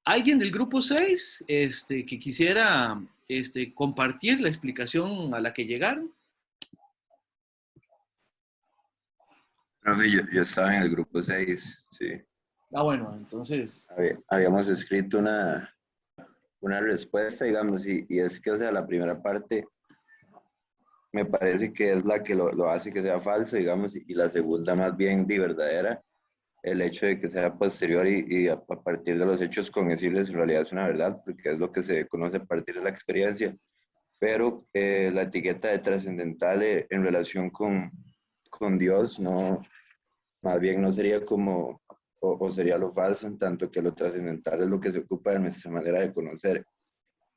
¿Alguien del grupo 6 que quisiera compartir la explicación a la que llegaron? Profe, yo estaba en el grupo 6, sí. Ah, bueno, entonces, Habíamos escrito una respuesta, digamos, y es que, o sea, la primera parte me parece que es la que lo hace que sea falso, digamos, y la segunda más bien de verdadera. El hecho de que sea posterior y a partir de los hechos cognoscibles en realidad es una verdad, porque es lo que se conoce a partir de la experiencia, pero la etiqueta de trascendental en relación con Dios no, más bien no sería como, o sería lo falso, en tanto que lo trascendental es lo que se ocupa de nuestra manera de conocer.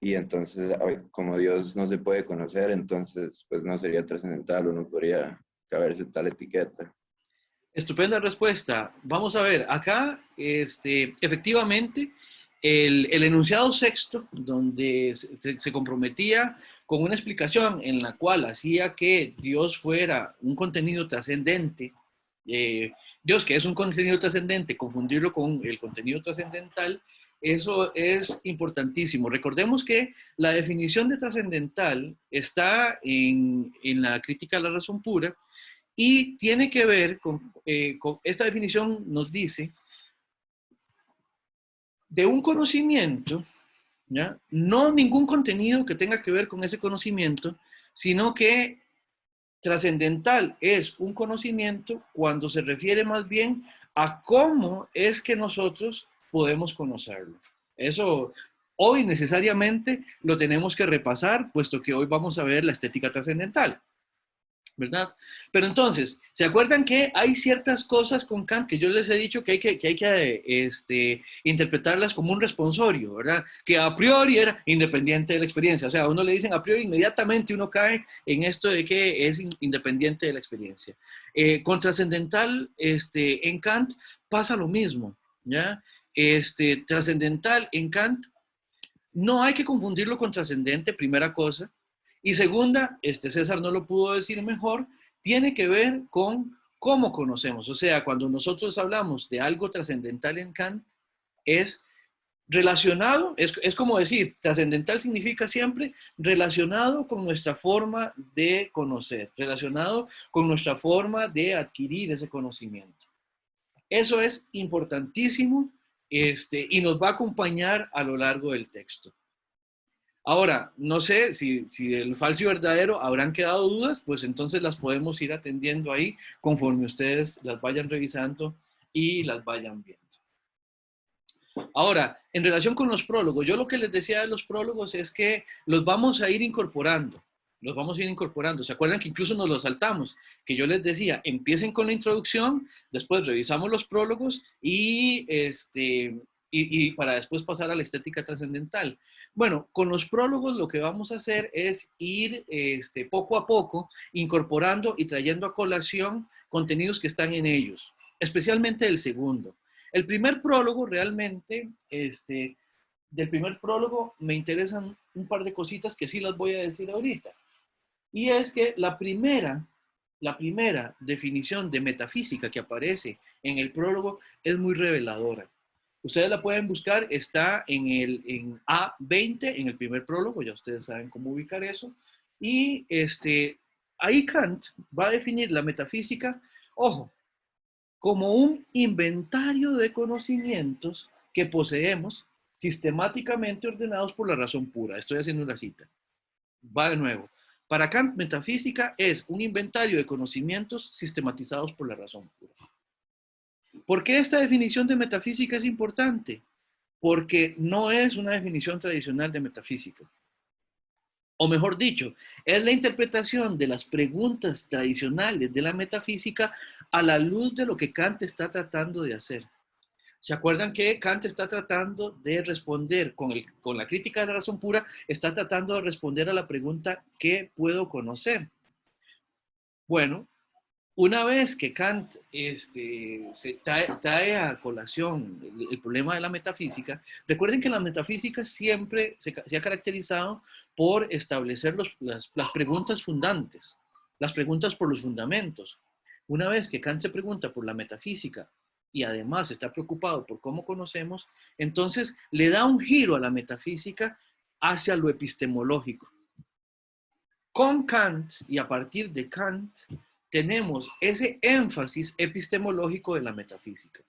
Y entonces, como Dios no se puede conocer, entonces pues no sería trascendental o no podría caberse tal etiqueta. estupenda respuesta. Vamos a ver, acá, efectivamente, el enunciado sexto, donde se comprometía con una explicación en la cual hacía que Dios fuera un contenido trascendente, eh, Dios que es un contenido trascendente, confundirlo con el contenido trascendental, eso es importantísimo. Recordemos que la definición de trascendental está en la crítica a la razón pura, y tiene que ver con esta definición, nos dice, de un conocimiento, ¿ya? No ningún contenido que tenga que ver con ese conocimiento, sino que trascendental es un conocimiento cuando se refiere más bien a cómo es que nosotros podemos conocerlo. Eso hoy necesariamente lo tenemos que repasar, puesto que hoy vamos a ver la estética trascendental. ¿Verdad? Pero entonces, ¿se acuerdan que hay ciertas cosas con Kant que yo les he dicho que hay que interpretarlas como un responsorio, ¿verdad? Que a priori era independiente de la experiencia. O sea, a uno le dicen a priori, inmediatamente uno cae en esto de que es independiente de la experiencia. Con trascendental, en Kant pasa lo mismo, ¿ya? Trascendental en Kant no hay que confundirlo con trascendente, primera cosa. Y segunda, César no lo pudo decir mejor, tiene que ver con cómo conocemos. O sea, cuando nosotros hablamos de algo trascendental en Kant, es relacionado, es como decir, trascendental significa siempre relacionado con nuestra forma de conocer, relacionado con nuestra forma de adquirir ese conocimiento. Eso es importantísimo y nos va a acompañar a lo largo del texto. Ahora, no sé si del falso y verdadero habrán quedado dudas, pues entonces las podemos ir atendiendo ahí conforme ustedes las vayan revisando y las vayan viendo. Ahora, en relación con los prólogos, yo lo que les decía de los prólogos es que los vamos a ir incorporando. Los vamos a ir incorporando. ¿Se acuerdan que incluso nos los saltamos? Que yo les decía, empiecen con la introducción, después revisamos los prólogos y para después pasar a la estética trascendental. Bueno, con los prólogos lo que vamos a hacer es ir poco a poco incorporando y trayendo a colación contenidos que están en ellos, especialmente el segundo. El primer prólogo realmente, del primer prólogo me interesan un par de cositas que sí las voy a decir ahorita. Y es que la primera definición de metafísica que aparece en el prólogo es muy reveladora. Ustedes la pueden buscar, está en A20, en el primer prólogo, ya ustedes saben cómo ubicar eso. Y ahí Kant va a definir la metafísica, ojo, como un inventario de conocimientos que poseemos sistemáticamente ordenados por la razón pura. Estoy haciendo una cita. Va de nuevo. Para Kant, metafísica es un inventario de conocimientos sistematizados por la razón pura. ¿Por qué esta definición de metafísica es importante? Porque no es una definición tradicional de metafísica. O mejor dicho, es la interpretación de las preguntas tradicionales de la metafísica a la luz de lo que Kant está tratando de hacer. ¿Se acuerdan que Kant está tratando de responder con la crítica de la razón pura, está tratando de responder a la pregunta ¿qué puedo conocer? Bueno, una vez que Kant se trae a colación el problema de la metafísica, recuerden que la metafísica siempre se ha caracterizado por establecer las preguntas fundantes, las preguntas por los fundamentos. Una vez que Kant se pregunta por la metafísica y además está preocupado por cómo conocemos, entonces le da un giro a la metafísica hacia lo epistemológico. Con Kant y a partir de Kant tenemos ese énfasis epistemológico de la metafísica.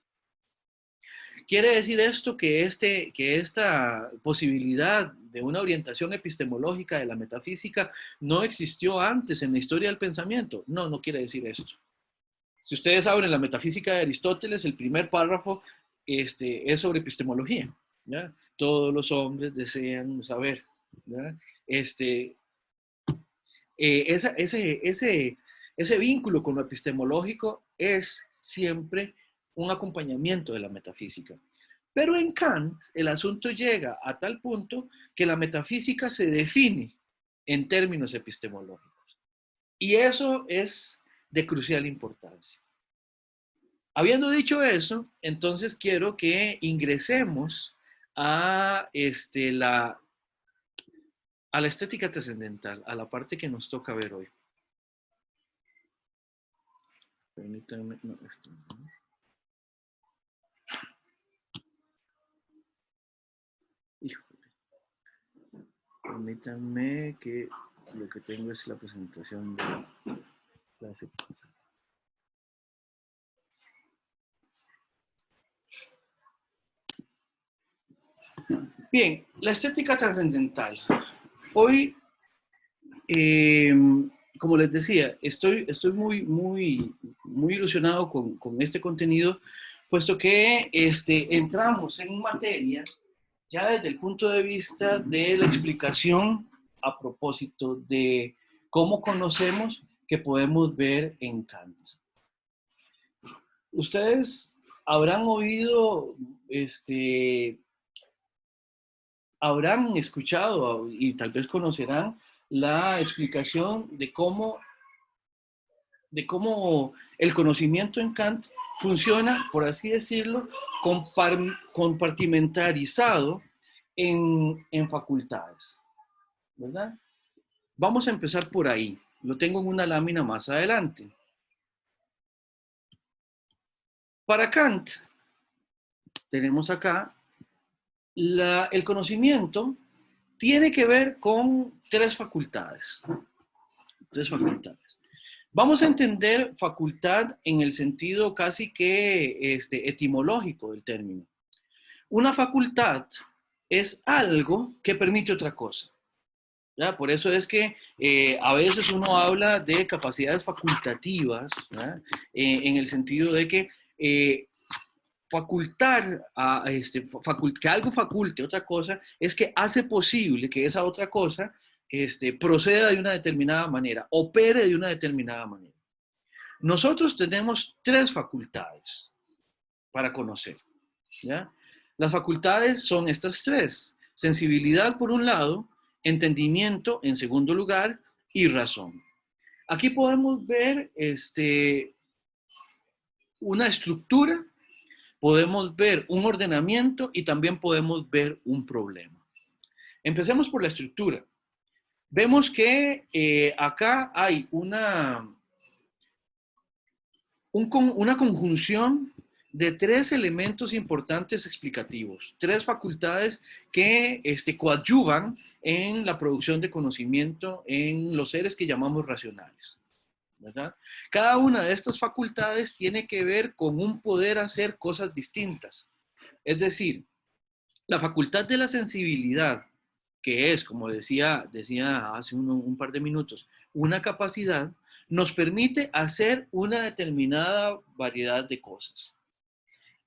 ¿Quiere decir esto que esta posibilidad de una orientación epistemológica de la metafísica no existió antes en la historia del pensamiento? No, no quiere decir esto. Si ustedes saben, en la metafísica de Aristóteles, el primer párrafo es sobre epistemología, ¿ya? Todos los hombres desean saber, ¿ya? Ese vínculo con lo epistemológico es siempre un acompañamiento de la metafísica. Pero en Kant el asunto llega a tal punto que la metafísica se define en términos epistemológicos. Y eso es de crucial importancia. Habiendo dicho eso, entonces quiero que ingresemos a la estética trascendental, a la parte que nos toca ver hoy. Permítanme, no, esto no. Híjole. Permítanme que lo que tengo es la presentación de la clase pasada. Bien, la estética trascendental. Hoy, como les decía, estoy muy ilusionado con este contenido, puesto que entramos en materia ya desde el punto de vista de la explicación a propósito de cómo conocemos que podemos ver en Kant. Ustedes habrán oído, habrán escuchado y tal vez conocerán la explicación de cómo el conocimiento en Kant funciona, por así decirlo, compartimentarizado en facultades, ¿verdad? Vamos a empezar por ahí. Lo tengo en una lámina más adelante. Para Kant, tenemos acá, el conocimiento tiene que ver con tres facultades. Tres facultades. Vamos a entender facultad en el sentido casi que etimológico del término. Una facultad es algo que permite otra cosa, ¿ya? Por eso es que a veces uno habla de capacidades facultativas, en el sentido de que facultar, que algo faculte otra cosa, es que hace posible que esa otra cosa proceda de una determinada manera, opere de una determinada manera. Nosotros tenemos tres facultades para conocer, ¿ya? Las facultades son estas tres: sensibilidad por un lado, entendimiento en segundo lugar y razón. Aquí podemos ver una estructura, podemos ver un ordenamiento y también podemos ver un problema. Empecemos por la estructura. Vemos que acá hay una conjunción de tres elementos importantes explicativos, tres facultades que coadyuvan en la producción de conocimiento en los seres que llamamos racionales, ¿verdad? Cada una de estas facultades tiene que ver con un poder hacer cosas distintas. Es decir, la facultad de la sensibilidad, que es, como decía hace un par de minutos, una capacidad, nos permite hacer una determinada variedad de cosas.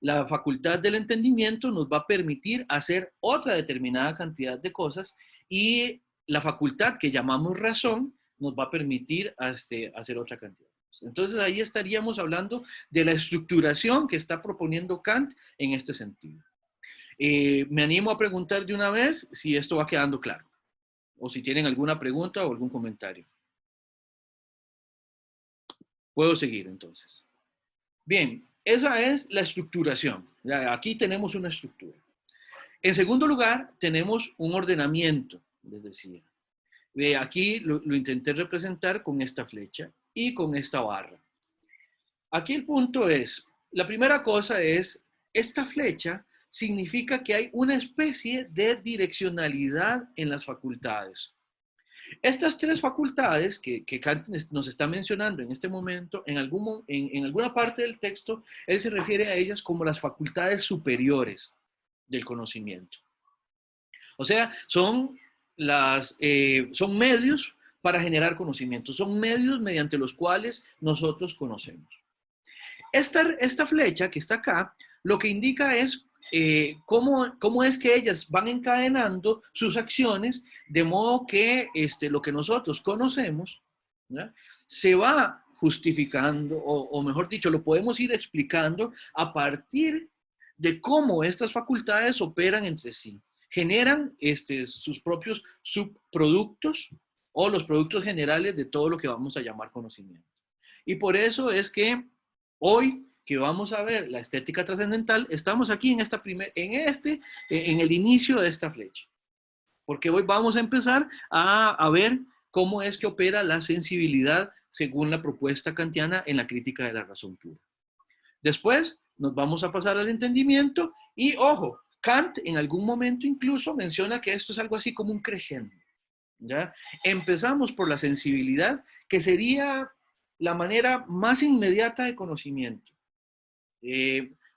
La facultad del entendimiento nos va a permitir hacer otra determinada cantidad de cosas y la facultad que llamamos razón nos va a permitir hacer otra cantidad de cosas. Entonces ahí estaríamos hablando de la estructuración que está proponiendo Kant en este sentido. Me animo a preguntar de una vez si esto va quedando claro o si tienen alguna pregunta o algún comentario. Puedo seguir entonces. Bien, esa es la estructuración. Aquí tenemos una estructura. En segundo lugar, tenemos un ordenamiento, les decía. Aquí lo intenté representar con esta flecha y con esta barra. Aquí el punto es, La primera cosa es, esta flecha significa que hay una especie de direccionalidad en las facultades. Estas tres facultades que Kant nos está mencionando en este momento, en alguna parte del texto, él se refiere a ellas como las facultades superiores del conocimiento. O sea, son medios para generar conocimiento, son medios mediante los cuales nosotros conocemos. Esta flecha que está acá, lo que indica es cómo es que ellas van encadenando sus acciones, de modo que lo que nosotros conocemos, ¿ya?, se va justificando, o mejor dicho, lo podemos ir explicando a partir de cómo estas facultades operan entre sí. Generan sus propios subproductos o los productos generales de todo lo que vamos a llamar conocimiento. Y por eso es que hoy que vamos a ver la estética trascendental, estamos aquí en el inicio de esta flecha. Porque hoy vamos a empezar a ver cómo es que opera la sensibilidad según la propuesta kantiana en la crítica de la razón pura. Después nos vamos a pasar al entendimiento y, ojo, Kant en algún momento incluso menciona que esto es algo así como un crescendo, ¿ya? Empezamos por la sensibilidad, que sería la manera más inmediata de conocimiento.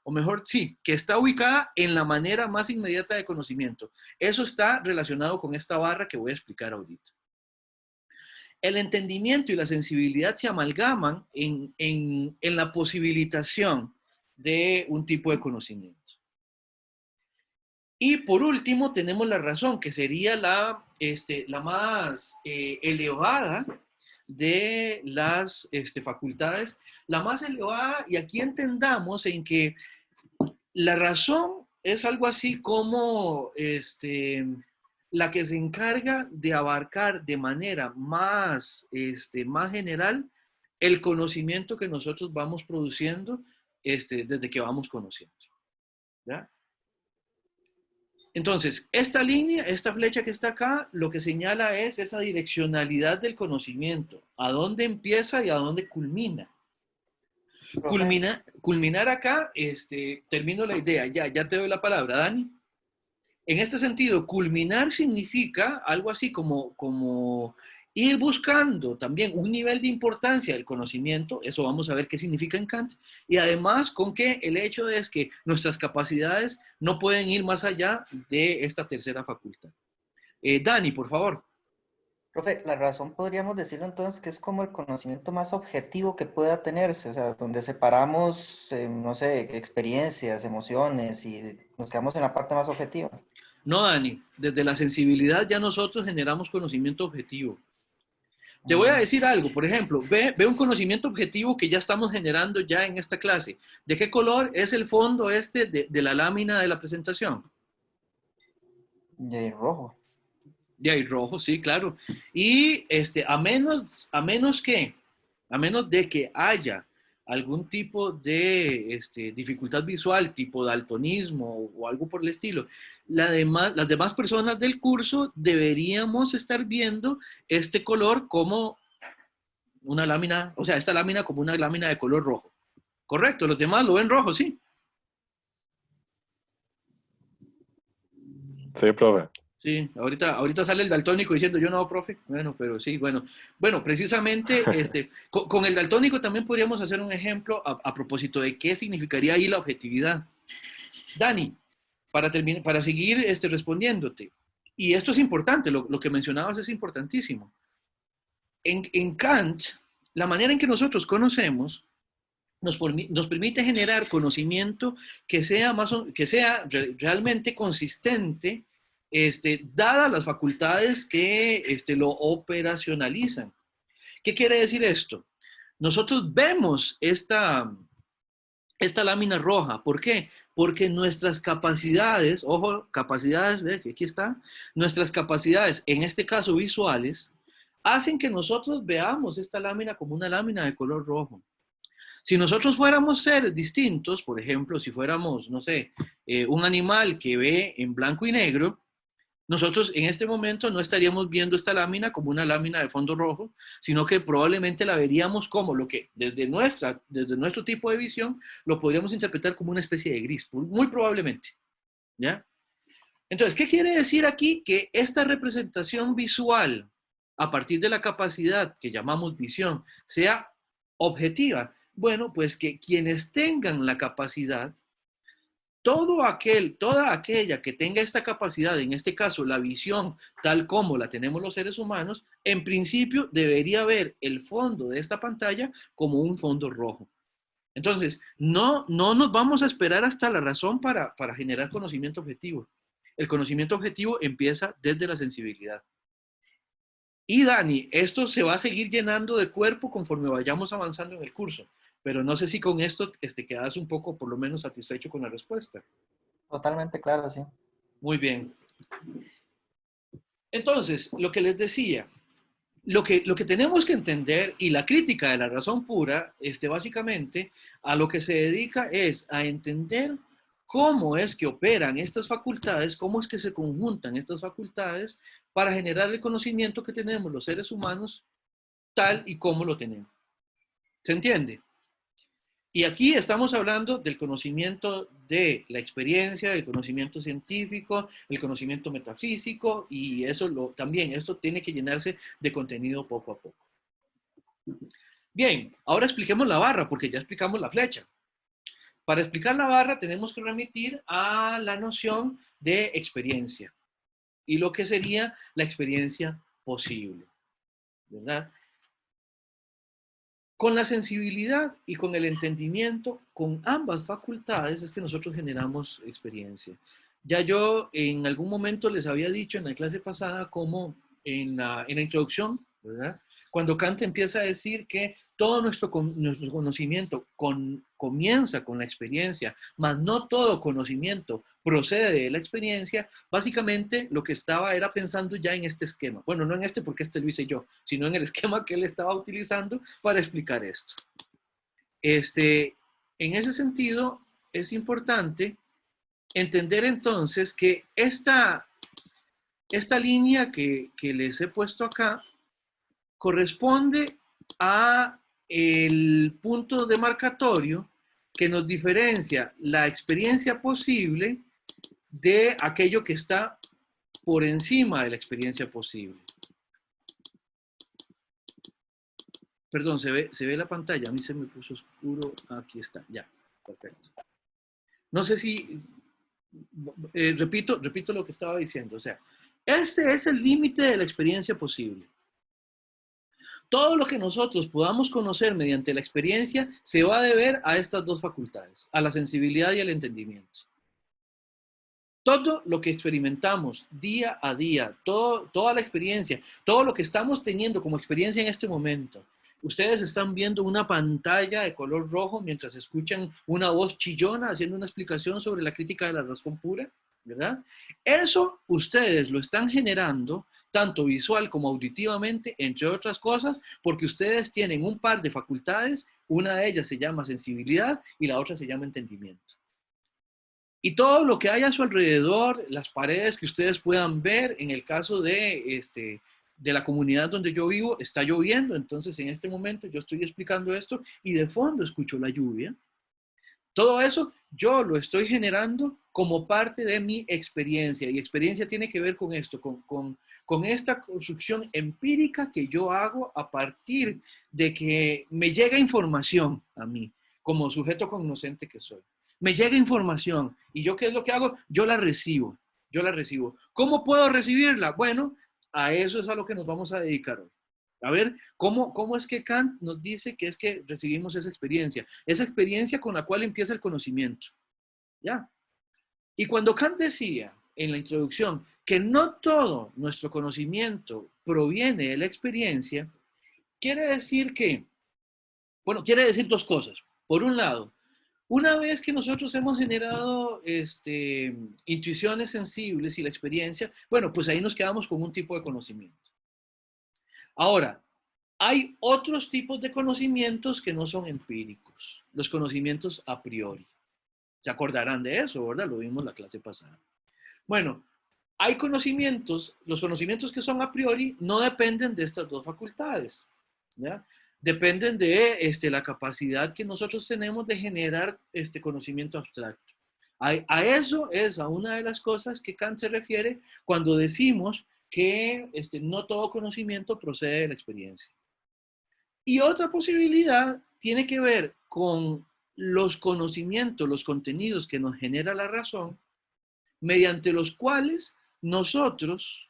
O mejor, sí, que está ubicada en la manera más inmediata de conocimiento. Eso está relacionado con esta barra que voy a explicar ahorita. El entendimiento y la sensibilidad se amalgaman en la posibilitación de un tipo de conocimiento. Y por último tenemos la razón, que sería la más elevada de las facultades, la más elevada, y aquí entendamos en que la razón es algo así como la que se encarga de abarcar de manera más general el conocimiento que nosotros vamos produciendo desde que vamos conociendo, ¿ya? Entonces, esta línea, esta flecha que está acá, lo que señala es esa direccionalidad del conocimiento, a dónde empieza y a dónde culmina. Culminar acá, termino la idea, ya te doy la palabra, Dani. En este sentido, culminar significa algo así como ir buscando también un nivel de importancia del conocimiento, eso vamos a ver qué significa en Kant, y además con que el hecho es que nuestras capacidades no pueden ir más allá de esta tercera facultad. Dani, por favor. Profe, la razón podríamos decirlo entonces que es como el conocimiento más objetivo que pueda tenerse, o sea, donde separamos, no sé, experiencias, emociones y nos quedamos en la parte más objetiva. No, Dani, desde la sensibilidad ya nosotros generamos conocimiento objetivo. Te voy a decir algo, por ejemplo, ve un conocimiento objetivo que ya estamos generando ya en esta clase. ¿De qué color es el fondo de la lámina de la presentación? De rojo. De ahí rojo, sí, claro. Y a menos de que haya algún tipo de dificultad visual, tipo daltonismo o algo por el estilo, las demás personas del curso deberíamos estar viendo este color como una lámina, o sea, esta lámina como una lámina de color rojo. Correcto, los demás lo ven rojo, ¿sí? Sí, profe. Sí, ahorita sale el daltónico diciendo yo no, profe. Bueno, pero sí, bueno. Bueno, precisamente con el daltónico también podríamos hacer un ejemplo a propósito de qué significaría ahí la objetividad. Dani, para seguir respondiéndote, y esto es importante, lo que mencionabas es importantísimo. En Kant, la manera en que nosotros conocemos nos permite generar conocimiento que sea realmente consistente, dadas las facultades que lo operacionalizan. ¿Qué quiere decir esto? Nosotros vemos esta lámina roja. ¿Por qué? Porque nuestras capacidades, ojo, capacidades, ¿ve? Que aquí está, nuestras capacidades, en este caso visuales, hacen que nosotros veamos esta lámina como una lámina de color rojo. Si nosotros fuéramos seres distintos, por ejemplo, si fuéramos, no sé, un animal que ve en blanco y negro, Nosotros en este momento no estaríamos viendo esta lámina como una lámina de fondo rojo, sino que probablemente la veríamos como lo que desde nuestro tipo de visión lo podríamos interpretar como una especie de gris, muy probablemente. ¿Ya? Entonces, ¿qué quiere decir aquí? Que esta representación visual a partir de la capacidad que llamamos visión sea objetiva. Bueno, pues que quienes tengan la capacidad, toda aquella que tenga esta capacidad, en este caso la visión tal como la tenemos los seres humanos, en principio debería ver el fondo de esta pantalla como un fondo rojo. Entonces, no nos vamos a esperar hasta la razón para generar conocimiento objetivo. El conocimiento objetivo empieza desde la sensibilidad. Y Dani, esto se va a seguir llenando de cuerpo conforme vayamos avanzando en el curso, pero no sé si con esto quedas un poco, por lo menos, satisfecho con la respuesta. Totalmente claro, sí. Muy bien. Entonces, lo que les decía, lo que tenemos que entender, y la crítica de la razón pura, básicamente, a lo que se dedica es a entender cómo es que operan estas facultades, cómo es que se conjuntan estas facultades para generar el conocimiento que tenemos los seres humanos tal y como lo tenemos. ¿Se entiende? Y aquí estamos hablando del conocimiento de la experiencia, del conocimiento científico, el conocimiento metafísico, y eso también, esto tiene que llenarse de contenido poco a poco. Bien, ahora expliquemos la barra, porque ya explicamos la flecha. Para explicar la barra tenemos que remitir a la noción de experiencia y lo que sería la experiencia posible, ¿verdad? Con la sensibilidad y con el entendimiento, con ambas facultades es que nosotros generamos experiencia. Ya yo en algún momento les había dicho en la clase pasada como en la introducción, ¿verdad? Cuando Kant empieza a decir que todo nuestro conocimiento comienza con la experiencia, mas no todo conocimiento procede de la experiencia, básicamente lo que estaba era pensando ya en este esquema. Bueno, no en este porque este lo hice yo, sino en el esquema que él estaba utilizando para explicar esto. En ese sentido, es importante entender entonces que esta línea que les he puesto acá corresponde a el punto demarcatorio que nos diferencia la experiencia posible de aquello que está por encima de la experiencia posible. Perdón, se ve la pantalla, a mí se me puso oscuro, aquí está, ya, perfecto. No sé si, repito lo que estaba diciendo, o sea, este es el límite de la experiencia posible. Todo lo que nosotros podamos conocer mediante la experiencia se va a deber a estas dos facultades, a la sensibilidad y al entendimiento. Todo lo que experimentamos día a día, toda la experiencia, todo lo que estamos teniendo como experiencia en este momento, ustedes están viendo una pantalla de color rojo mientras escuchan una voz chillona haciendo una explicación sobre la crítica de la razón pura, ¿verdad? Eso ustedes lo están generando tanto visual como auditivamente, entre otras cosas, porque ustedes tienen un par de facultades, una de ellas se llama sensibilidad y la otra se llama entendimiento. Y todo lo que hay a su alrededor, las paredes que ustedes puedan ver, en el caso de la comunidad donde yo vivo, está lloviendo, entonces en este momento yo estoy explicando esto y de fondo escucho la lluvia. Todo eso yo lo estoy generando como parte de mi experiencia, y experiencia tiene que ver con esto, con esta construcción empírica que yo hago a partir de que me llega información a mí, como sujeto cognoscente que soy. Me llega información, y yo, ¿qué es lo que hago? Yo la recibo. ¿Cómo puedo recibirla? Bueno, a eso es a lo que nos vamos a dedicar hoy. A ver, ¿cómo es que Kant nos dice que es que recibimos esa experiencia con la cual empieza el conocimiento? ¿Ya? Y cuando Kant decía en la introducción que no todo nuestro conocimiento proviene de la experiencia, quiere decir dos cosas. Por un lado, una vez que nosotros hemos generado intuiciones sensibles y la experiencia, bueno, pues ahí nos quedamos con un tipo de conocimiento. Ahora, hay otros tipos de conocimientos que no son empíricos, los conocimientos a priori. Se acordarán de eso, ¿verdad? Lo vimos la clase pasada. Bueno, hay conocimientos, los conocimientos que son a priori no dependen de estas dos facultades, ¿ya? Dependen de la capacidad que nosotros tenemos de generar conocimiento abstracto. A eso es a una de las cosas que Kant se refiere cuando decimos que no todo conocimiento procede de la experiencia. Y otra posibilidad tiene que ver con los conocimientos, los contenidos que nos genera la razón, mediante los cuales nosotros,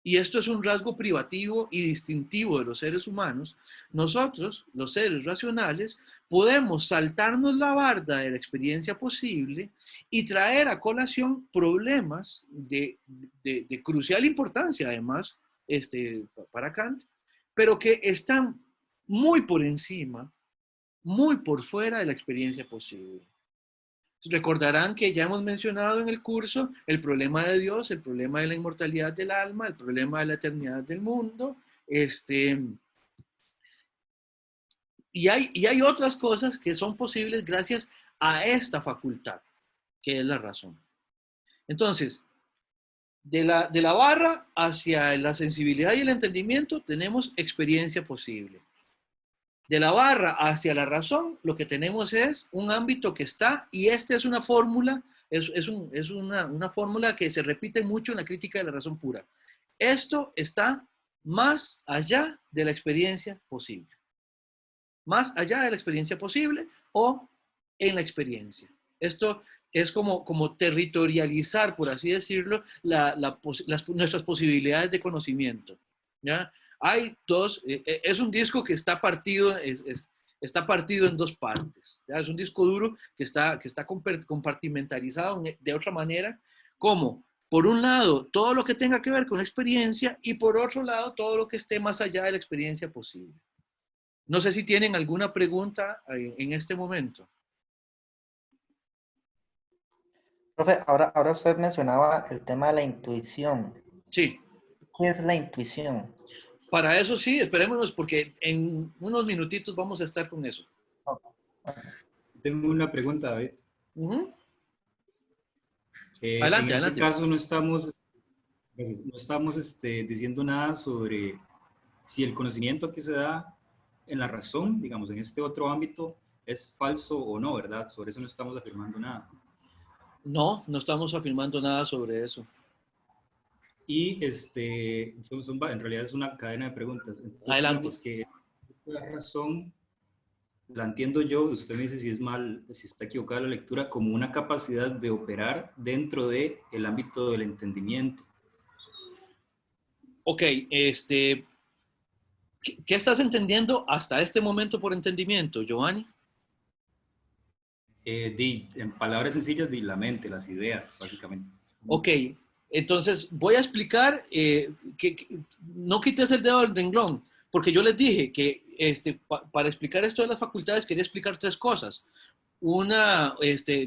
y esto es un rasgo privativo y distintivo de los seres humanos, nosotros, los seres racionales, podemos saltarnos la barda de la experiencia posible y traer a colación problemas de crucial importancia, además, para Kant, pero que están muy por encima, muy por fuera de la experiencia posible. Recordarán que ya hemos mencionado en el curso el problema de Dios, el problema de la inmortalidad del alma, el problema de la eternidad del mundo, y hay otras cosas que son posibles gracias a esta facultad, que es la razón. Entonces, de la barra hacia la sensibilidad y el entendimiento tenemos experiencia posible. De la barra hacia la razón, lo que tenemos es un ámbito que está, y esta es una fórmula, es una fórmula que se repite mucho en la crítica de la razón pura. Esto está más allá de la experiencia posible. Más allá de la experiencia posible o en la experiencia. Esto es como territorializar, por así decirlo, nuestras posibilidades de conocimiento, ¿ya? Hay dos, es un disco que está partido, está partido en dos partes, ¿ya? Es un disco duro que está compartimentalizado de otra manera, como, por un lado, todo lo que tenga que ver con la experiencia y por otro lado, todo lo que esté más allá de la experiencia posible. No sé si tienen alguna pregunta en este momento. Profe, ahora usted mencionaba el tema de la intuición. Sí. ¿Qué es la intuición? Para eso sí, esperémonos porque en unos minutitos vamos a estar con eso. Tengo una pregunta, David. Adelante, en este adelante. caso no estamos diciendo nada sobre si el conocimiento que se da en la razón, digamos, en este otro ámbito, es falso o no, ¿verdad? Sobre eso no estamos afirmando nada. No, no estamos afirmando nada sobre eso. Y en realidad es una cadena de preguntas. Entonces, Adelante. digamos que la razón la entiendo yo, usted me dice si es mal, si está equivocada la lectura, como una capacidad de operar dentro del ámbito del entendimiento. Ok, ¿qué estás entendiendo hasta este momento por entendimiento, Giovanni? En palabras sencillas, la mente, las ideas, básicamente. Ok, entonces voy a explicar, no quites el dedo del renglón, porque yo les dije que para explicar esto de las facultades quería explicar tres cosas. Una,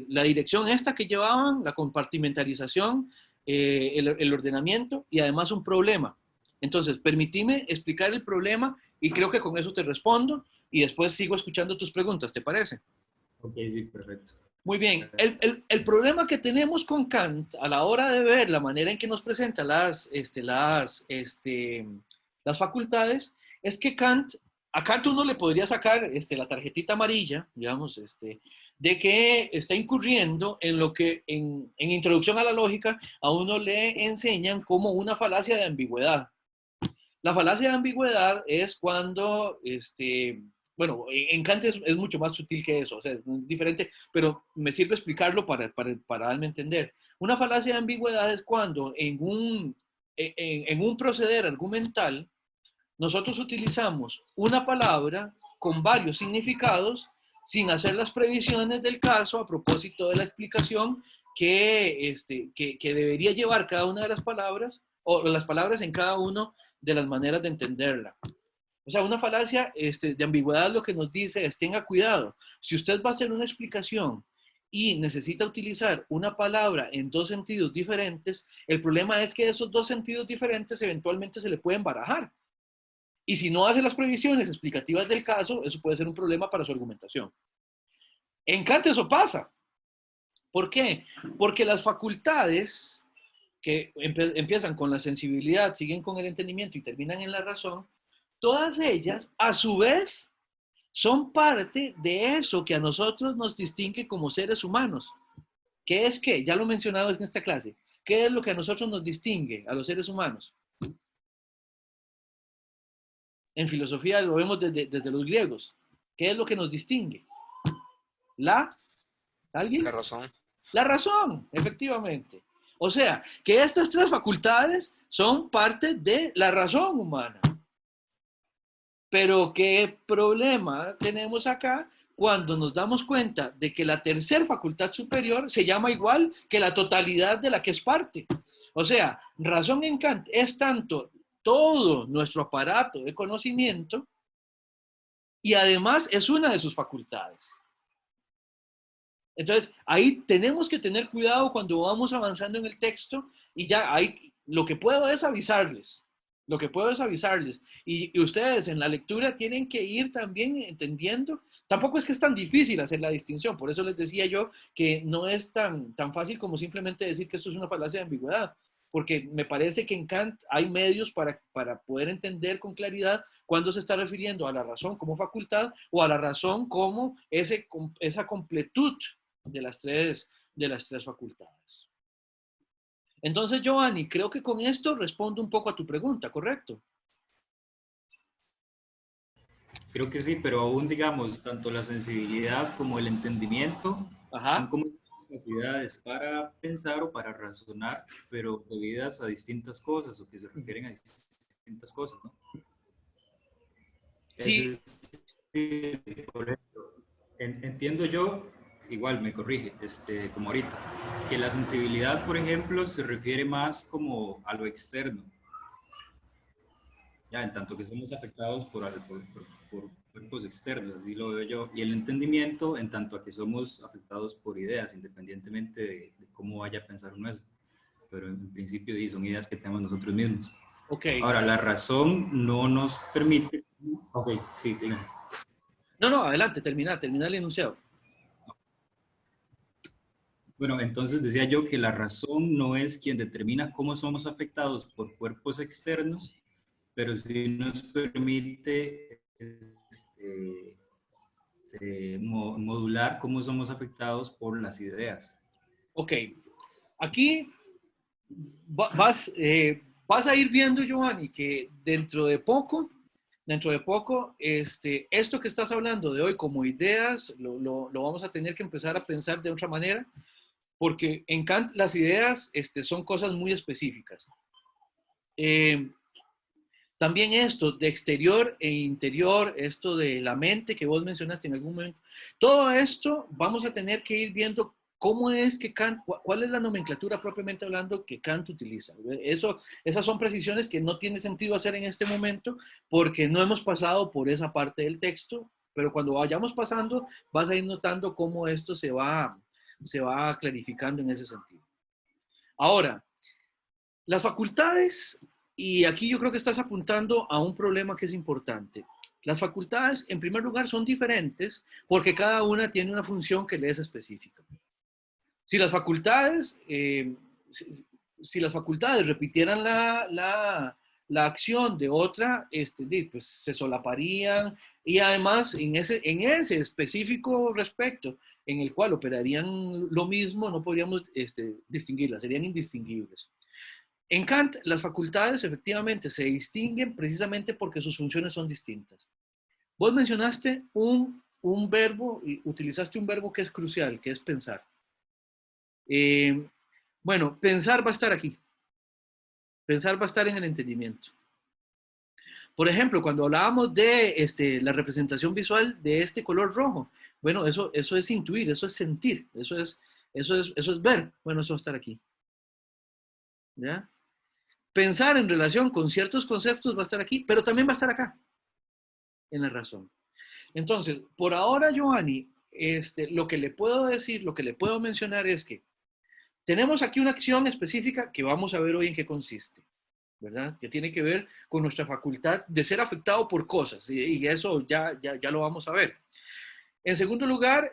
la dirección esta que llevaban, la compartimentalización, el ordenamiento y además un problema. Entonces, permíteme explicar el problema y creo que con eso te respondo y después sigo escuchando tus preguntas, ¿te parece? Ok, sí, perfecto. Muy bien. El problema que tenemos con Kant a la hora de ver la manera en que nos presenta las facultades es que a Kant uno le podría sacar la tarjetita amarilla, digamos, de que está incurriendo en lo que en Introducción a la Lógica a uno le enseñan como una falacia de ambigüedad. La falacia de ambigüedad es cuando, bueno, en Kant es mucho más sutil que eso, o sea, es diferente, pero me sirve explicarlo para darme a entender. Una falacia de ambigüedad es cuando en un proceder argumental nosotros utilizamos una palabra con varios significados sin hacer las previsiones del caso a propósito de la explicación que debería llevar cada una de las palabras o las palabras en cada una de las maneras de entenderla. O sea, una falacia de ambigüedad lo que nos dice es tenga cuidado. Si usted va a hacer una explicación y necesita utilizar una palabra en dos sentidos diferentes, el problema es que esos dos sentidos diferentes eventualmente se le pueden barajar. Y si no hace las previsiones explicativas del caso, eso puede ser un problema para su argumentación. En Kant eso pasa. ¿Por qué? Porque las facultades que empiezan con la sensibilidad, siguen con el entendimiento y terminan en la razón, todas ellas, a su vez, son parte de eso que a nosotros nos distingue como seres humanos. ¿Qué es qué? Ya lo he mencionado en esta clase. ¿Qué es lo que a nosotros nos distingue, a los seres humanos? En filosofía lo vemos desde los griegos. ¿Qué es lo que nos distingue? ¿Alguien? La razón. La razón, efectivamente. O sea, que estas tres facultades son parte de la razón humana. Pero ¿qué problema tenemos acá cuando nos damos cuenta de que la tercera facultad superior se llama igual que la totalidad de la que es parte? O sea, razón en Kant es tanto todo nuestro aparato de conocimiento y además es una de sus facultades. Entonces, ahí tenemos que tener cuidado cuando vamos avanzando en el texto y ya ahí lo que puedo es avisarles. Lo que puedo es avisarles. Y ustedes en la lectura tienen que ir también entendiendo. Tampoco es que es tan difícil hacer la distinción. Por eso les decía yo que no es tan fácil como simplemente decir que esto es una falacia de ambigüedad. Porque me parece que en Kant hay medios para poder entender con claridad cuándo se está refiriendo a la razón como facultad o a la razón como esa completud de las tres facultades. Entonces, Giovanni, creo que con esto respondo un poco a tu pregunta, ¿correcto? Creo que sí, pero aún, digamos, tanto la sensibilidad como el entendimiento son como capacidades para pensar o para razonar, pero debidas a distintas cosas o que se refieren a distintas cosas, ¿no? Sí. Por ejemplo, entiendo yo, igual me corrige, como ahorita, que la sensibilidad, por ejemplo, se refiere más como a lo externo, ya, en tanto que somos afectados por cuerpos externos, así lo veo yo, y el entendimiento en tanto a que somos afectados por ideas, independientemente de cómo vaya a pensar uno eso, pero en principio son ideas que tenemos nosotros mismos. Okay. Ahora, la razón no nos permite... Ok, sí, dígame. No, adelante, termina el enunciado. Bueno, entonces decía yo que la razón no es quien determina cómo somos afectados por cuerpos externos, pero sí nos permite modular cómo somos afectados por las ideas. Ok, aquí vas a ir viendo, Giovanni, que dentro de poco, esto que estás hablando de hoy como ideas, lo vamos a tener que empezar a pensar de otra manera, porque en Kant las ideas son cosas muy específicas. También esto de exterior e interior, esto de la mente que vos mencionaste en algún momento, todo esto vamos a tener que ir viendo cómo es que Kant, cuál es la nomenclatura propiamente hablando que Kant utiliza. Esas son precisiones que no tiene sentido hacer en este momento porque no hemos pasado por esa parte del texto, pero cuando vayamos pasando vas a ir notando cómo esto se va clarificando en ese sentido. Ahora, las facultades, y aquí yo creo que estás apuntando a un problema que es importante. Las facultades, en primer lugar, son diferentes porque cada una tiene una función que le es específica. Si las facultades, si las facultades repitieran la acción de otra, pues se solaparían y además en ese específico respecto en el cual operarían lo mismo, no podríamos distinguirlas, serían indistinguibles. En Kant, las facultades efectivamente se distinguen precisamente porque sus funciones son distintas. Vos mencionaste un verbo, y utilizaste un verbo que es crucial, que es pensar. Bueno, pensar va a estar aquí. Pensar va a estar en el entendimiento. Por ejemplo, cuando hablábamos de la representación visual de este color rojo, bueno, eso es intuir, eso es sentir, eso es ver. Bueno, eso va a estar aquí. ¿Ya? Pensar en relación con ciertos conceptos va a estar aquí, pero también va a estar acá, en la razón. Entonces, por ahora, Giovanni, lo que le puedo decir, lo que le puedo mencionar es que tenemos aquí una acción específica que vamos a ver hoy en qué consiste, ¿verdad? Que tiene que ver con nuestra facultad de ser afectado por cosas, y eso ya lo vamos a ver. En segundo lugar,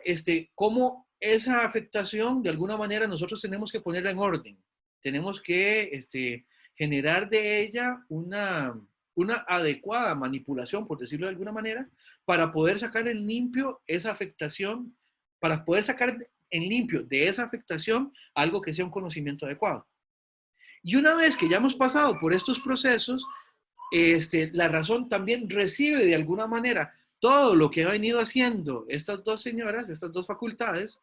cómo esa afectación, de alguna manera, nosotros tenemos que ponerla en orden. tenemos que generar de ella una adecuada manipulación, por decirlo de alguna manera, para poder sacar en limpio esa afectación, para poder sacar en limpio de esa afectación algo que sea un conocimiento adecuado. Y una vez que ya hemos pasado por estos procesos, la razón también recibe de alguna manera todo lo que ha venido haciendo estas dos señoras, estas dos facultades.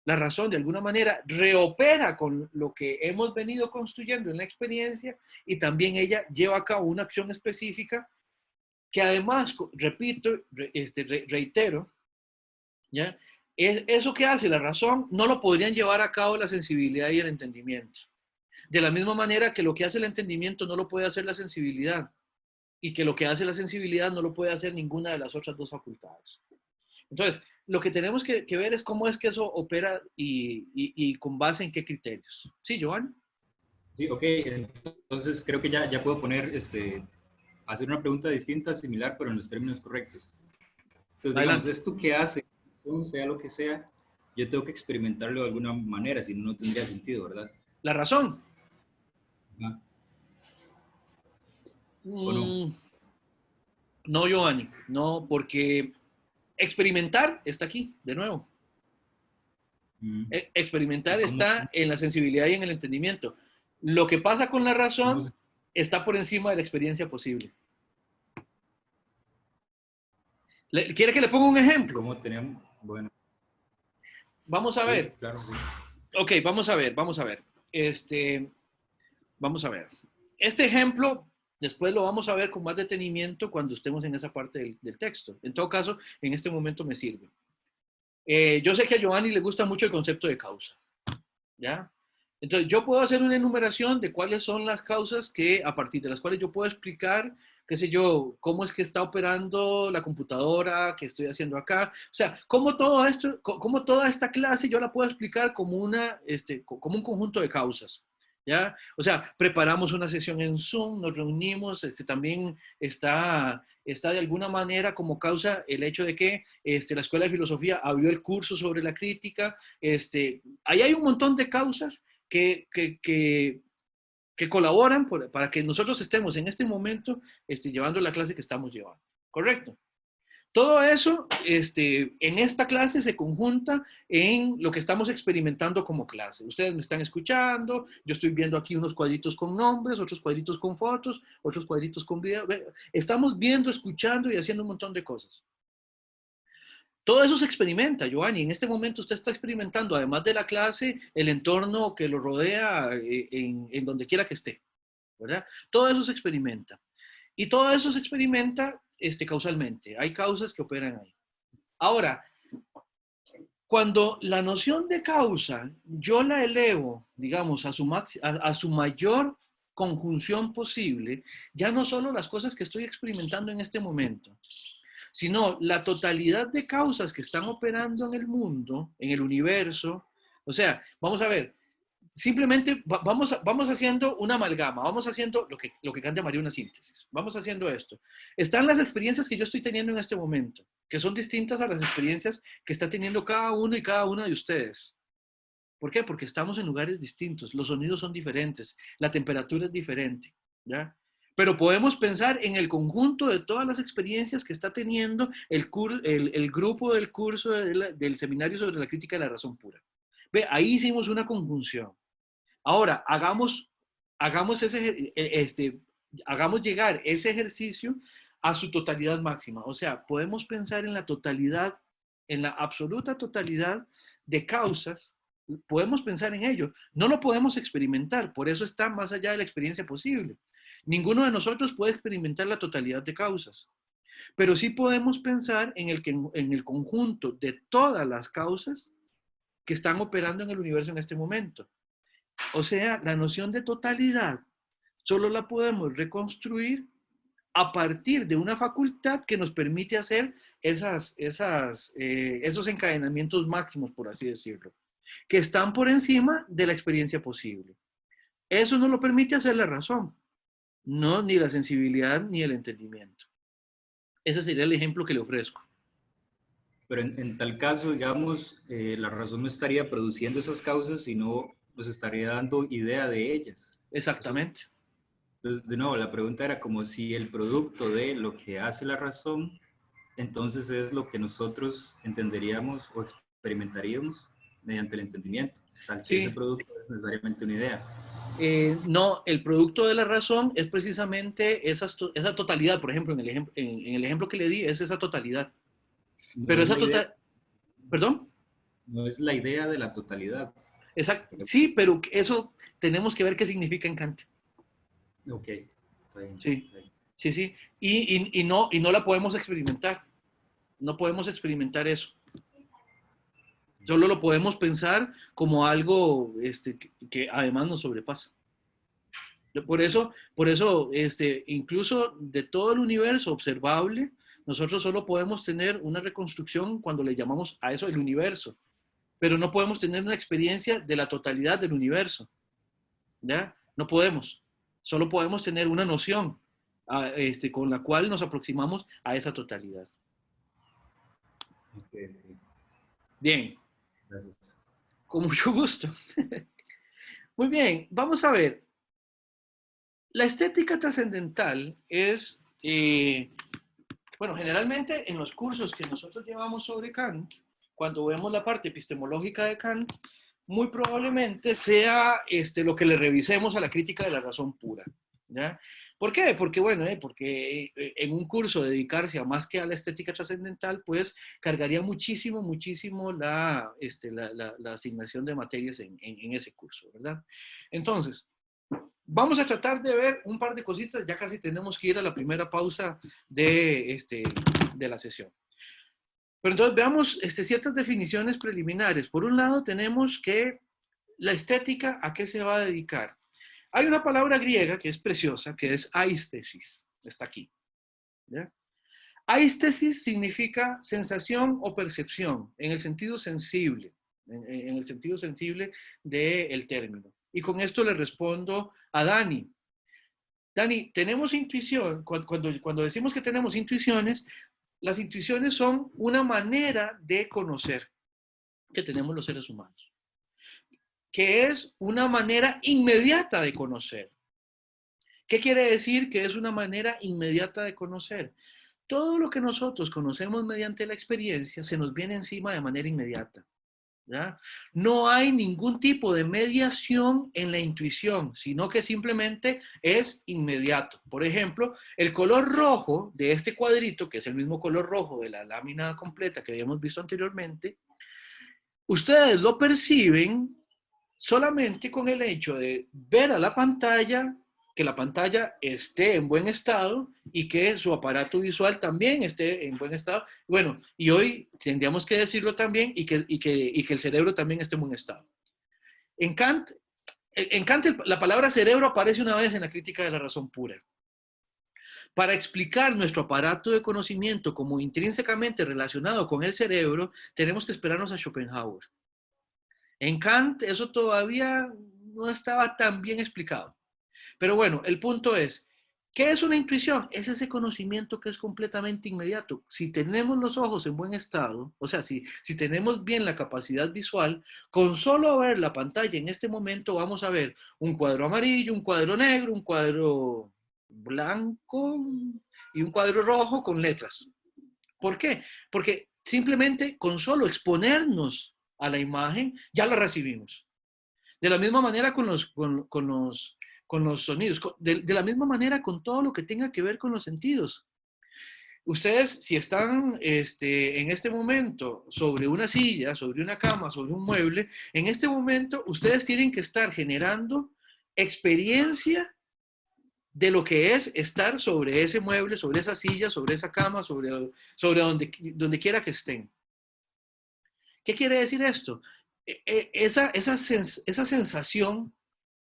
La razón de alguna manera reopera con lo que hemos venido construyendo en la experiencia y también ella lleva a cabo una acción específica que además, repito, reitero, ¿ya? Eso que hace la razón no lo podrían llevar a cabo la sensibilidad y el entendimiento. De la misma manera que lo que hace el entendimiento no lo puede hacer la sensibilidad y que lo que hace la sensibilidad no lo puede hacer ninguna de las otras dos facultades. Entonces, lo que tenemos que ver es cómo es que eso opera y con base en qué criterios. ¿Sí, Joan? Sí, ok. Entonces creo que ya puedo poner, hacer una pregunta distinta, similar, pero en los términos correctos. Entonces, digamos, esto que hace, sea lo que sea, yo tengo que experimentarlo de alguna manera, si no, no tendría sentido, ¿verdad? La razón. ¿Ah? ¿O no? No, Giovanni, no, porque experimentar está aquí, de nuevo. Experimentar está en la sensibilidad y en el entendimiento. Lo que pasa con la razón está por encima de la experiencia posible. ¿Quiere que le ponga un ejemplo? ¿Cómo tenemos? Bueno. Vamos a ver. Sí, claro, sí. Ok, vamos a ver. Vamos a ver. Este ejemplo, después lo vamos a ver con más detenimiento cuando estemos en esa parte del texto. En todo caso, en este momento me sirve. Yo sé que a Giovanni le gusta mucho el concepto de causa, ¿ya? Entonces, yo puedo hacer una enumeración de cuáles son las causas a partir de las cuales yo puedo explicar, qué sé yo, cómo es que está operando la computadora que estoy haciendo acá. O sea, cómo todo esto, cómo toda esta clase yo la puedo explicar como como un conjunto de causas. ¿Ya? O sea, preparamos una sesión en Zoom, nos reunimos, también está de alguna manera como causa el hecho de que la Escuela de Filosofía abrió el curso sobre la crítica. Ahí hay un montón de causas que colaboran para que nosotros estemos en este momento llevando la clase que estamos llevando. ¿Correcto? Todo eso en esta clase se conjunta en lo que estamos experimentando como clase. Ustedes me están escuchando, yo estoy viendo aquí unos cuadritos con nombres, otros cuadritos con fotos, otros cuadritos con video. Estamos viendo, escuchando y haciendo un montón de cosas. Todo eso se experimenta, Giovanni. En este momento usted está experimentando, además de la clase, el entorno que lo rodea en donde quiera que esté, ¿verdad? Todo eso se experimenta. Y todo eso se experimenta causalmente. Hay causas que operan ahí. Ahora, cuando la noción de causa yo la elevo, digamos, a su mayor conjunción posible, ya no solo las cosas que estoy experimentando en este momento, sino la totalidad de causas que están operando en el mundo, en el universo. O sea, vamos a ver, simplemente vamos haciendo una amalgama, vamos haciendo lo que Kant llamaría una síntesis. Vamos haciendo esto. Están las experiencias que yo estoy teniendo en este momento, que son distintas a las experiencias que está teniendo cada uno y cada una de ustedes. ¿Por qué? Porque estamos en lugares distintos, los sonidos son diferentes, la temperatura es diferente, ¿ya? Pero podemos pensar en el conjunto de todas las experiencias que está teniendo el grupo del curso del seminario sobre la crítica de la razón pura. Ve, ahí hicimos una conjunción. Ahora, hagamos llegar ese ejercicio a su totalidad máxima. O sea, podemos pensar en la totalidad, en la absoluta totalidad de causas. Podemos pensar en ello. No lo podemos experimentar, por eso está más allá de la experiencia posible. Ninguno de nosotros puede experimentar la totalidad de causas, pero sí podemos pensar en el conjunto de todas las causas que están operando en el universo en este momento. O sea, la noción de totalidad solo la podemos reconstruir a partir de una facultad que nos permite hacer esos encadenamientos máximos, por así decirlo, que están por encima de la experiencia posible. Eso no lo permite hacer la razón, no ni la sensibilidad ni el entendimiento. Ese sería el ejemplo que le ofrezco. Pero en tal caso, digamos, la razón no estaría produciendo esas causas, sino nos estaría dando idea de ellas. Exactamente. Entonces, de nuevo, la pregunta era como si el producto de lo que hace la razón, entonces es lo que nosotros entenderíamos o experimentaríamos mediante el entendimiento, tal que ese Sí. producto es necesariamente una idea. No, el producto de la razón es precisamente esa totalidad. Por ejemplo, en el ejemplo que le di, es esa totalidad. No Pero es esa la idea, totalidad... ¿Perdón? no es la idea de la totalidad. Exacto. Sí, pero eso tenemos que ver qué significa en Kant. Ok, está bien, Sí, está bien. sí, sí. Y no la podemos experimentar. No podemos experimentar eso. Solo lo podemos pensar como algo que además nos sobrepasa. Por eso incluso de todo el universo observable, nosotros solo podemos tener una reconstrucción cuando le llamamos a eso el universo, pero no podemos tener una experiencia de la totalidad del universo. ¿Ya? No podemos. Solo podemos tener una noción con la cual nos aproximamos a esa totalidad. Okay. Bien. Gracias. Con mucho gusto. Muy bien, vamos a ver. La estética trascendental es, bueno, generalmente en los cursos que nosotros llevamos sobre Kant, cuando vemos la parte epistemológica de Kant, muy probablemente sea lo que le revisemos a la crítica de la razón pura. ¿Ya? ¿Por qué? Porque, bueno, porque en un curso dedicarse a más que a la estética trascendental, pues cargaría muchísimo, muchísimo la asignación de materias en ese curso, ¿verdad? Entonces, vamos a tratar de ver un par de cositas, ya casi tenemos que ir a la primera pausa de la sesión. Pero entonces veamos ciertas definiciones preliminares. Por un lado tenemos que la estética, ¿a qué se va a dedicar? Hay una palabra griega que es preciosa, que es aistesis. Está aquí. ¿Ya? Aistesis significa sensación o percepción, en el sentido sensible, en el sentido sensible del término. Y con esto le respondo a Dani. Dani, tenemos intuición. Cuando decimos que tenemos intuiciones, las intuiciones son una manera de conocer que tenemos los seres humanos, que es una manera inmediata de conocer. ¿Qué quiere decir que es una manera inmediata de conocer? Todo lo que nosotros conocemos mediante la experiencia se nos viene encima de manera inmediata. ¿Ya? No hay ningún tipo de mediación en la intuición, sino que simplemente es inmediato. Por ejemplo, el color rojo de este cuadrito, que es el mismo color rojo de la lámina completa que habíamos visto anteriormente, ustedes lo perciben solamente con el hecho de ver a la pantalla, que la pantalla esté en buen estado y que su aparato visual también esté en buen estado. Bueno, y hoy tendríamos que decirlo también y que el cerebro también esté en buen estado. En Kant, la palabra cerebro aparece una vez en la crítica de la razón pura. Para explicar nuestro aparato de conocimiento como intrínsecamente relacionado con el cerebro, tenemos que esperarnos a Schopenhauer. En Kant eso todavía no estaba tan bien explicado. Pero bueno, el punto es, ¿qué es una intuición? Es ese conocimiento que es completamente inmediato. Si tenemos los ojos en buen estado, o sea, si tenemos bien la capacidad visual, con solo ver la pantalla en este momento vamos a ver un cuadro amarillo, un cuadro negro, un cuadro blanco y un cuadro rojo con letras. ¿Por qué? Porque simplemente con solo exponernos a la imagen ya la recibimos. De la misma manera con los sonidos, de la misma manera con todo lo que tenga que ver con los sentidos. Ustedes, si están en este momento sobre una silla, sobre una cama, sobre un mueble, en este momento ustedes tienen que estar generando experiencia de lo que es estar sobre ese mueble, sobre esa silla, sobre esa cama, sobre donde quiera que estén. ¿Qué quiere decir esto? Esa sensación,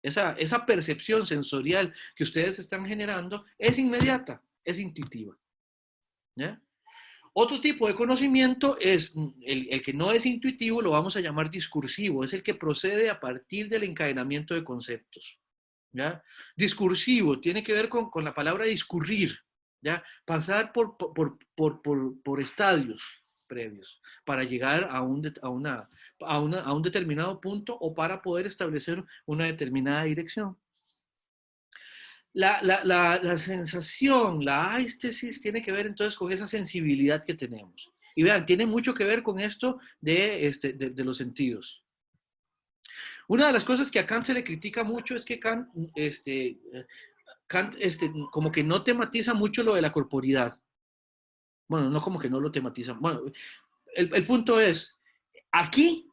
esa percepción sensorial que ustedes están generando es inmediata, es intuitiva. ¿Ya? Otro tipo de conocimiento es el que no es intuitivo, lo vamos a llamar discursivo, es el que procede a partir del encadenamiento de conceptos. ¿Ya? Discursivo tiene que ver con la palabra discurrir, ¿ya? Pasar por estadios, previos para llegar a un determinado punto o para poder establecer una determinada dirección. La sensación, la aistesis, tiene que ver entonces con esa sensibilidad que tenemos. Y vean, tiene mucho que ver con esto de los sentidos. Una de las cosas que a Kant se le critica mucho es que Kant como que no tematiza mucho lo de la corporidad. Bueno, no como que no lo tematiza. Bueno, el punto es, aquí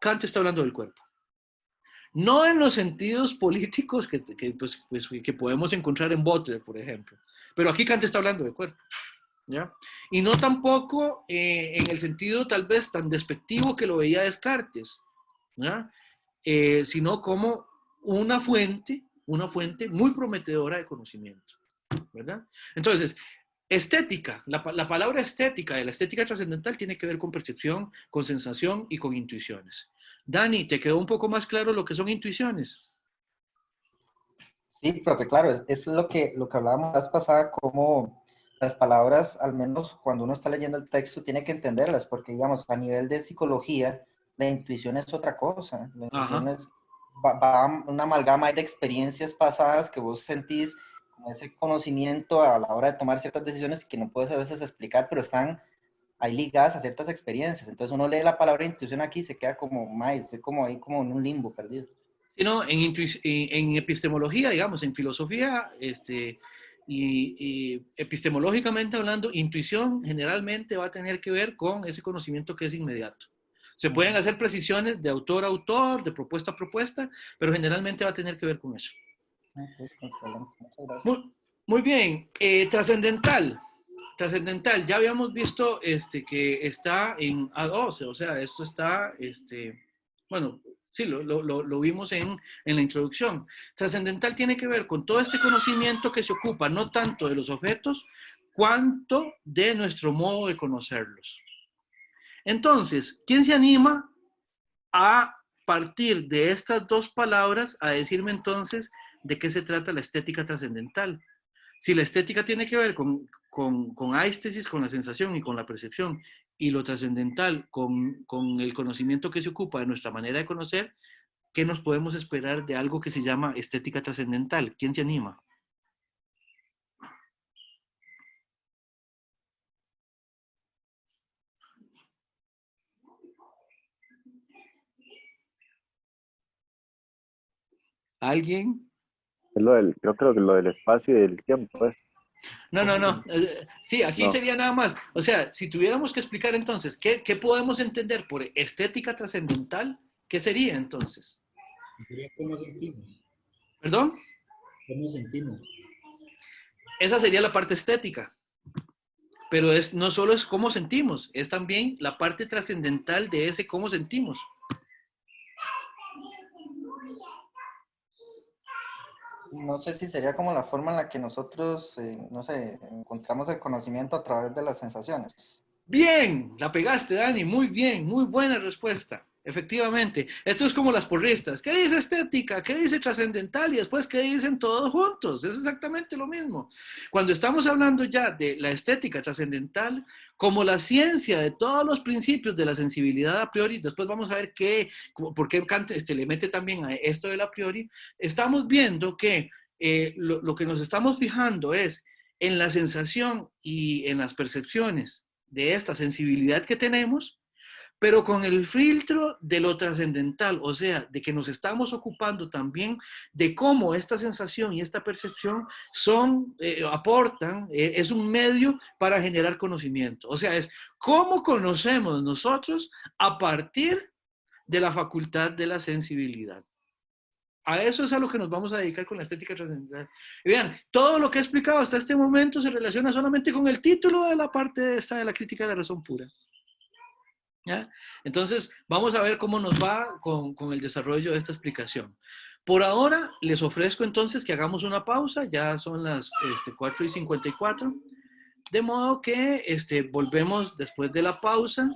Kant está hablando del cuerpo. No en los sentidos políticos que podemos encontrar en Butler, por ejemplo. Pero aquí Kant está hablando del cuerpo. ¿Ya? Y no tampoco en el sentido tal vez tan despectivo que lo veía Descartes, ¿ya? Sino como una fuente muy prometedora de conocimiento, ¿verdad? Entonces, estética, la palabra estética de la estética trascendental tiene que ver con percepción, con sensación y con intuiciones. Dani, ¿te quedó un poco más claro lo que son intuiciones? Sí, profe, claro, es lo que hablábamos la vez pasada, como las palabras, al menos cuando uno está leyendo el texto, tiene que entenderlas, porque digamos, a nivel de psicología, la intuición es otra cosa. La intuición va una amalgama de experiencias pasadas que vos sentís como ese conocimiento a la hora de tomar ciertas decisiones que no puedes a veces explicar, pero están ahí ligadas a ciertas experiencias. Entonces uno lee la palabra intuición aquí y se queda como, estoy como ahí como en un limbo perdido. Sino en epistemología, digamos, en filosofía, y epistemológicamente hablando, intuición generalmente va a tener que ver con ese conocimiento que es inmediato. Se pueden hacer precisiones de autor a autor, de propuesta a propuesta, pero generalmente va a tener que ver con eso. Okay, excelente, muchas gracias. Muy bien, trascendental, ya habíamos visto que está en A12, o sea, esto está, bueno, sí, lo vimos en la introducción. Trascendental tiene que ver con todo este conocimiento que se ocupa no tanto de los objetos, cuanto de nuestro modo de conocerlos. Entonces, ¿quién se anima a partir de estas dos palabras a decirme entonces de qué se trata la estética trascendental? Si la estética tiene que ver con aistesis, con la sensación y con la percepción, y lo trascendental con el conocimiento que se ocupa de nuestra manera de conocer, ¿qué nos podemos esperar de algo que se llama estética trascendental? ¿Quién se anima? ¿Alguien? Es creo que lo del espacio y del tiempo es. No. Sí, aquí no. Sería nada más. O sea, si tuviéramos que explicar entonces, ¿qué podemos entender por estética trascendental? ¿Qué sería entonces? ¿Cómo sentimos? ¿Perdón? ¿Cómo sentimos? Esa sería la parte estética. Pero no solo es cómo sentimos, es también la parte trascendental de ese cómo sentimos. No sé si sería como la forma en la que nosotros, no sé, encontramos el conocimiento a través de las sensaciones. Bien, la pegaste, Dani, muy bien, muy buena respuesta. Efectivamente, esto es como las porristas. ¿Qué dice estética? ¿Qué dice trascendental? Y después, ¿qué dicen todos juntos? Es exactamente lo mismo. Cuando estamos hablando ya de la estética trascendental, como la ciencia de todos los principios de la sensibilidad a priori, después vamos a ver por qué Kant le mete también a esto del a priori, estamos viendo que lo que nos estamos fijando es en la sensación y en las percepciones de esta sensibilidad que tenemos, pero con el filtro de lo trascendental, o sea, de que nos estamos ocupando también de cómo esta sensación y esta percepción aportan, es un medio para generar conocimiento. O sea, es cómo conocemos nosotros a partir de la facultad de la sensibilidad. A eso es a lo que nos vamos a dedicar con la estética trascendental. Y vean, todo lo que he explicado hasta este momento se relaciona solamente con el título de la parte esta de la crítica de la razón pura. ¿Ya? Entonces, vamos a ver cómo nos va con el desarrollo de esta explicación. Por ahora, les ofrezco entonces que hagamos una pausa, ya son las 4:54, de modo que volvemos después de la pausa